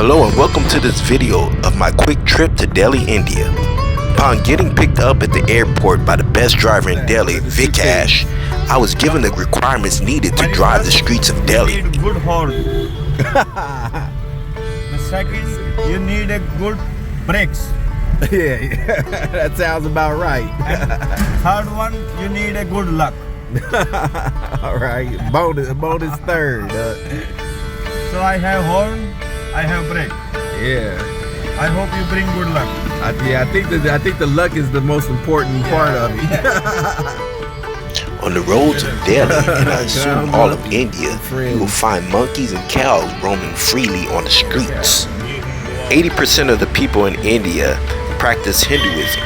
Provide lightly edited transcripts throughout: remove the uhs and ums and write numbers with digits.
Hello and welcome to this video of my quick trip to Delhi, India. Upon getting picked up at the airport by the best driver in Delhi, Vikash, I was given the requirements needed to drive the streets of Delhi. You need good horn. The second, you need a good brakes. Yeah, that sounds about right. And third one, you need a good luck. All right, bonus third. So I have horn, I have brake. Yeah. I hope you bring good luck. I think the luck is the most important part of it. On the roads of Delhi, and I assume all of India, you will find monkeys and cows roaming freely on the streets. 80% of the people in India practice Hinduism.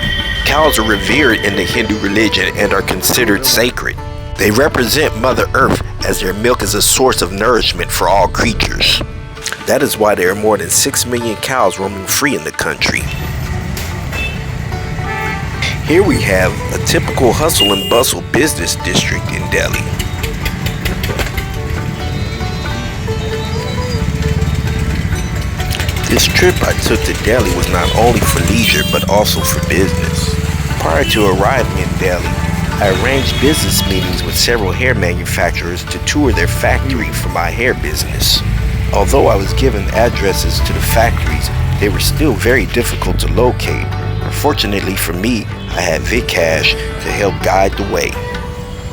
Cows are revered in the Hindu religion and are considered sacred. They represent Mother Earth as their milk is a source of nourishment for all creatures. That is why there are more than 6 million cows roaming free in the country. Here we have a typical hustle and bustle business district in Delhi. This trip I took to Delhi was not only for leisure but also for business. Prior to arriving in Delhi, I arranged business meetings with several hair manufacturers to tour their factory for my hair business. Although I was given addresses to the factories, they were still very difficult to locate. Fortunately for me, I had Vikash to help guide the way.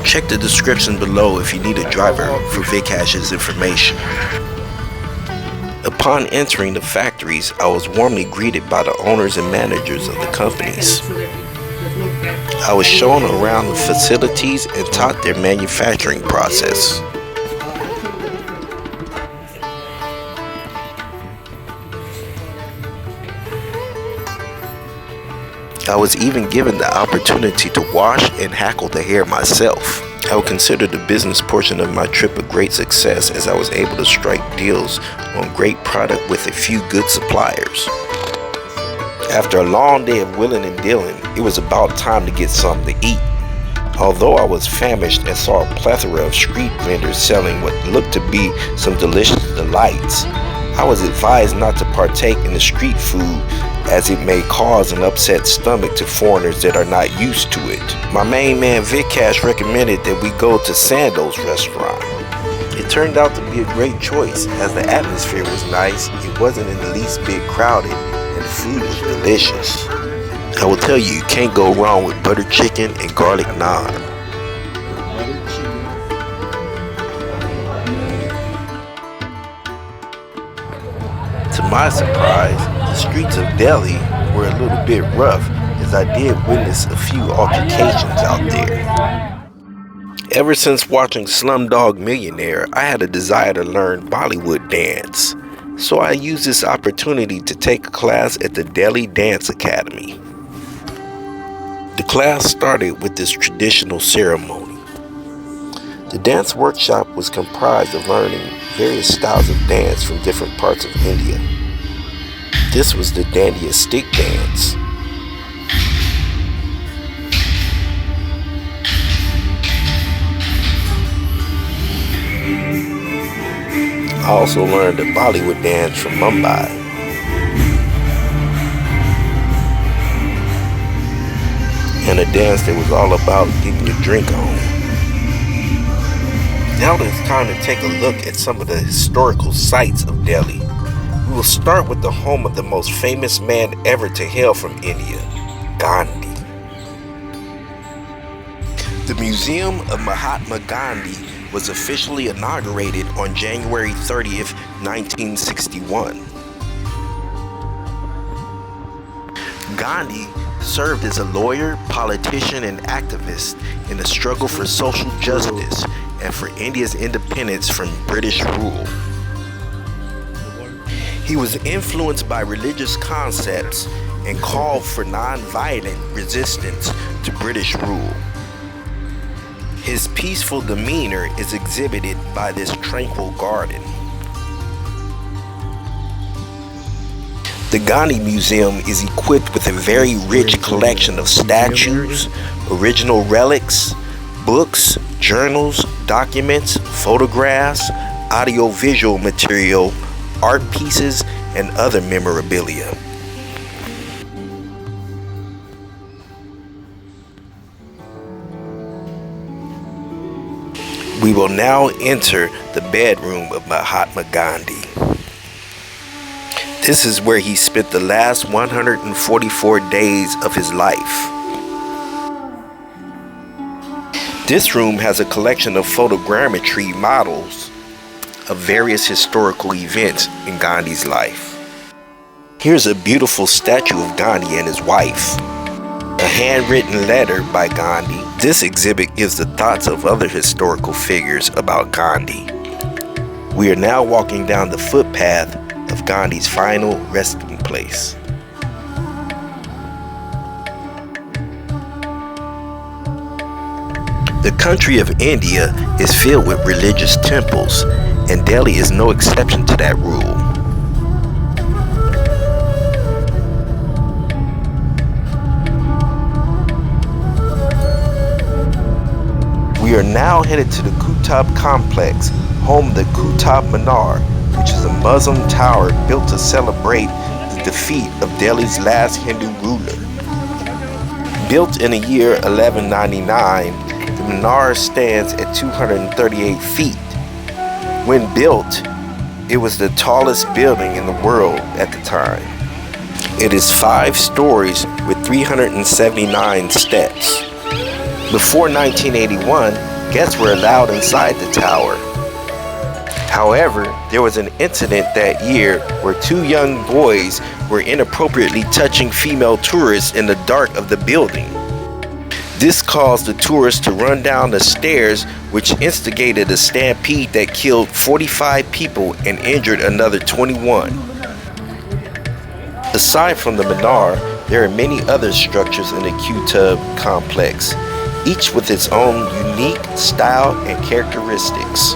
Check the description below if you need a driver for Vikash's information. Upon entering the factories, I was warmly greeted by the owners and managers of the companies. I was shown around the facilities and taught their manufacturing process. I was even given the opportunity to wash and hackle the hair myself. I would consider the business portion of my trip a great success as I was able to strike deals on great product with a few good suppliers. After a long day of wheeling and dealing, it was about time to get something to eat. Although I was famished and saw a plethora of street vendors selling what looked to be some delicious delights, I was advised not to partake in the street food as it may cause an upset stomach to foreigners that are not used to it. My main man Vikash recommended that we go to Sando's restaurant. It turned out to be a great choice as the atmosphere was nice, it wasn't in the least bit crowded, and the food was delicious. I will tell you, you can't go wrong with butter chicken and garlic naan. To my surprise, the streets of Delhi were a little bit rough as I did witness a few altercations out there. Ever since watching Slumdog Millionaire, I had a desire to learn Bollywood dance, so I used this opportunity to take a class at the Delhi Dance Academy. The class started with this traditional ceremony. The dance workshop was comprised of learning various styles of dance from different parts of India. This was the Dandiya stick dance. I also learned the Bollywood dance from Mumbai. And a dance that was all about getting your drink on. Now it's time to take a look at some of the historical sites of Delhi. We will start with the home of the most famous man ever to hail from India, Gandhi. The Museum of Mahatma Gandhi was officially inaugurated on January 30th, 1961. Gandhi served as a lawyer, politician, and activist in the struggle for social justice and for India's independence from British rule. He was influenced by religious concepts and called for non-violent resistance to British rule. His peaceful demeanor is exhibited by this tranquil garden. The Gandhi Museum is equipped with a very rich collection of statues, original relics, books, journals, documents, photographs, audio-visual material, art pieces, and other memorabilia. We will now enter the bedroom of Mahatma Gandhi. This is where he spent the last 144 days of his life. This room has a collection of photogrammetry models of various historical events in Gandhi's life. Here's a beautiful statue of Gandhi and his wife. A handwritten letter by Gandhi. This exhibit gives the thoughts of other historical figures about Gandhi. We are now walking down the footpath of Gandhi's final resting place. The country of India is filled with religious temples, and Delhi is no exception to that rule. We are now headed to the Kutab Complex, home of the Kutab Minar, which is a Muslim tower built to celebrate the defeat of Delhi's last Hindu ruler. Built in the year 1199, the Minar stands at 238 feet. When built, it was the tallest building in the world at the time. It is 5 stories with 379 steps. Before 1981, guests were allowed inside the tower. However, there was an incident that year where 2 young boys were inappropriately touching female tourists in the dark of the building. This caused the tourists to run down the stairs, which instigated a stampede that killed 45 people and injured another 21. Aside from the Minar, there are many other structures in the Kutab Complex, each with its own unique style and characteristics.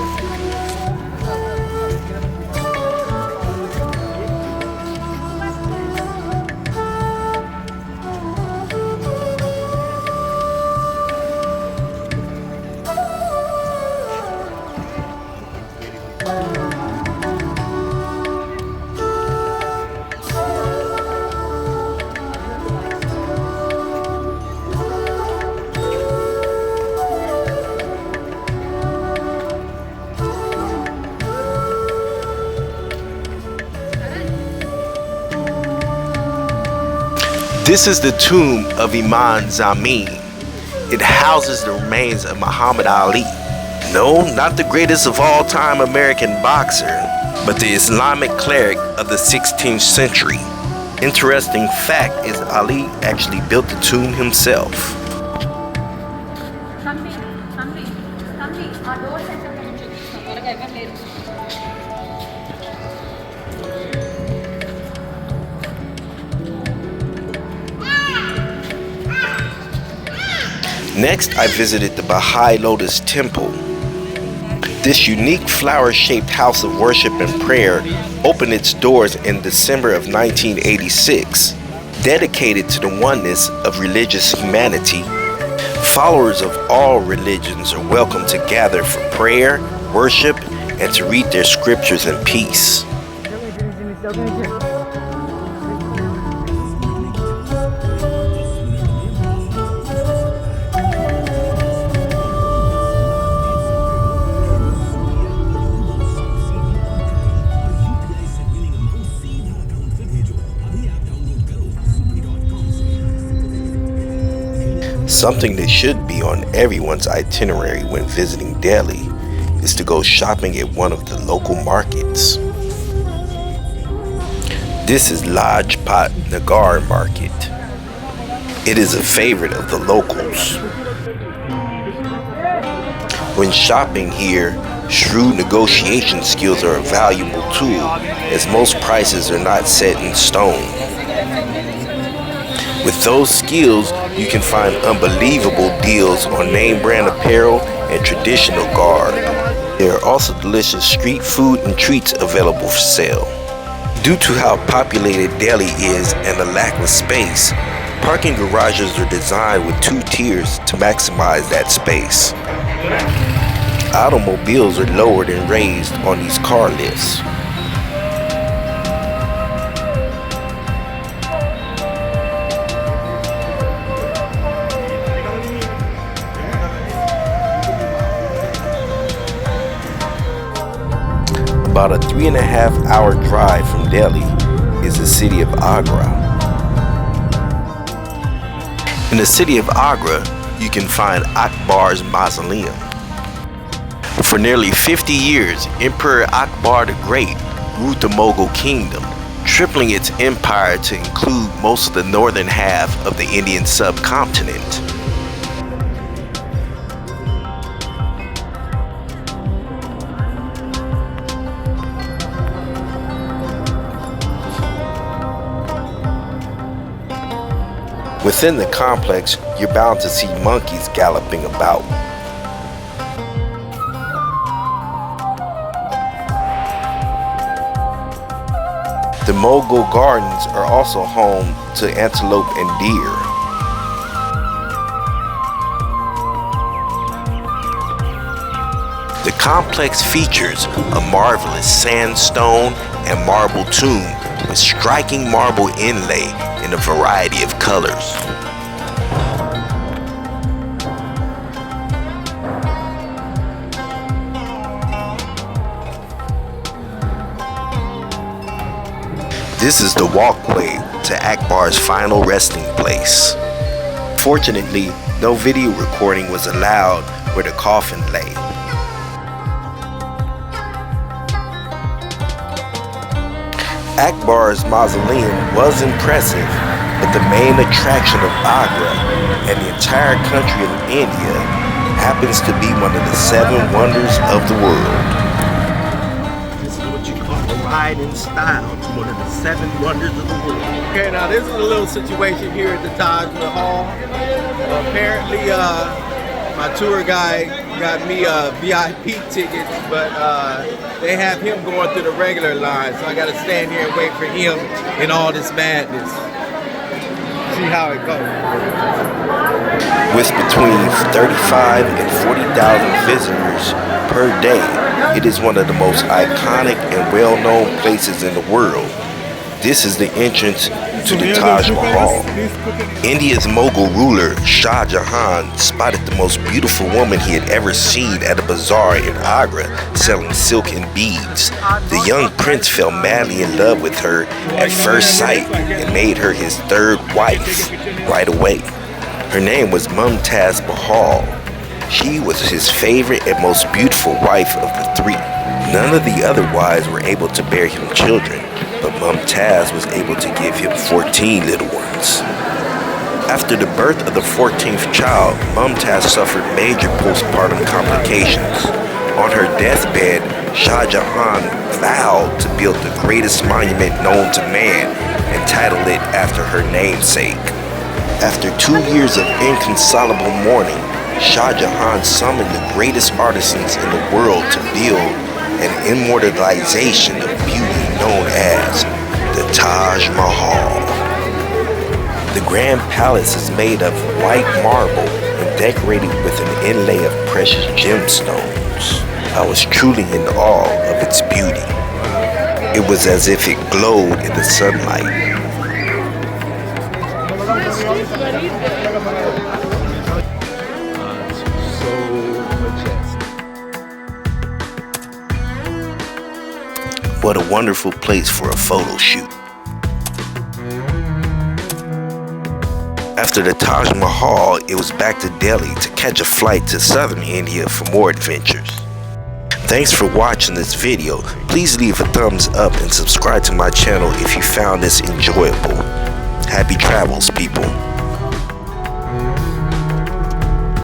This is the tomb of Imam Zamin. It houses the remains of Muhammad Ali. No, not the greatest of all time American boxer, but the Islamic cleric of the 16th century. Interesting fact is Ali actually built the tomb himself. Next, I visited the Baha'i Lotus Temple. This unique flower-shaped house of worship and prayer opened its doors in December of 1986. Dedicated to the oneness of religious humanity, followers of all religions are welcome to gather for prayer, worship, and to read their scriptures in peace. Something that should be on everyone's itinerary when visiting Delhi is to go shopping at one of the local markets. This is Lajpat Nagar Market. It is a favorite of the locals. When shopping here, shrewd negotiation skills are a valuable tool, as most prices are not set in stone. With those skills, you can find unbelievable deals on name brand apparel and traditional garb. There are also delicious street food and treats available for sale. Due to how populated Delhi is and the lack of space, parking garages are designed with 2 tiers to maximize that space. Automobiles are lowered and raised on these car lifts. About a 3.5-hour drive from Delhi is the city of Agra. In the city of Agra, you can find Akbar's mausoleum. For nearly 50 years, Emperor Akbar the Great ruled the Mughal kingdom, tripling its empire to include most of the northern half of the Indian subcontinent. Within the complex, you're bound to see monkeys galloping about. The Mughal gardens are also home to antelope and deer. The complex features a marvelous sandstone and marble tomb with striking marble inlay in a variety of colors. This is the walkway to Akbar's final resting place. Fortunately, no video recording was allowed where the coffin lay. Akbar's mausoleum was impressive, but the main attraction of Agra and the entire country of India happens to be one of the 7 wonders of the world. This is what you call a ride in style to one of the 7 wonders of the world. Okay, now this is a little situation here at the Taj Mahal. Apparently, my tour guide got me VIP tickets, but they have him going through the regular line, so I got to stand here and wait for him in all this madness. See how it goes. With between 35 and 40,000 visitors per day, it is one of the most iconic and well-known places in the world. This is the entrance to the Taj Mahal. India's Mughal ruler Shah Jahan spotted the most beautiful woman he had ever seen at a bazaar in Agra selling silk and beads. The young prince fell madly in love with her at first sight and made her his 3rd wife right away. Her name was Mumtaz Mahal. She was his favorite and most beautiful wife of the 3. None of the other wives were able to bear him children, but Mumtaz was able to give him 14 little ones. After the birth of the 14th child, Mumtaz suffered major postpartum complications. On her deathbed, Shah Jahan vowed to build the greatest monument known to man and title it after her namesake. After 2 years of inconsolable mourning, Shah Jahan summoned the greatest artisans in the world to build an immortalization of beauty known as the Taj Mahal. The Grand Palace is made of white marble and decorated with an inlay of precious gemstones. I was truly in awe of its beauty. It was as if it glowed in the sunlight. What a wonderful place for a photo shoot. After the Taj Mahal, it was back to Delhi to catch a flight to southern India for more adventures. Thanks for watching this video. Please leave a thumbs up and subscribe to my channel if you found this enjoyable. Happy travels, people.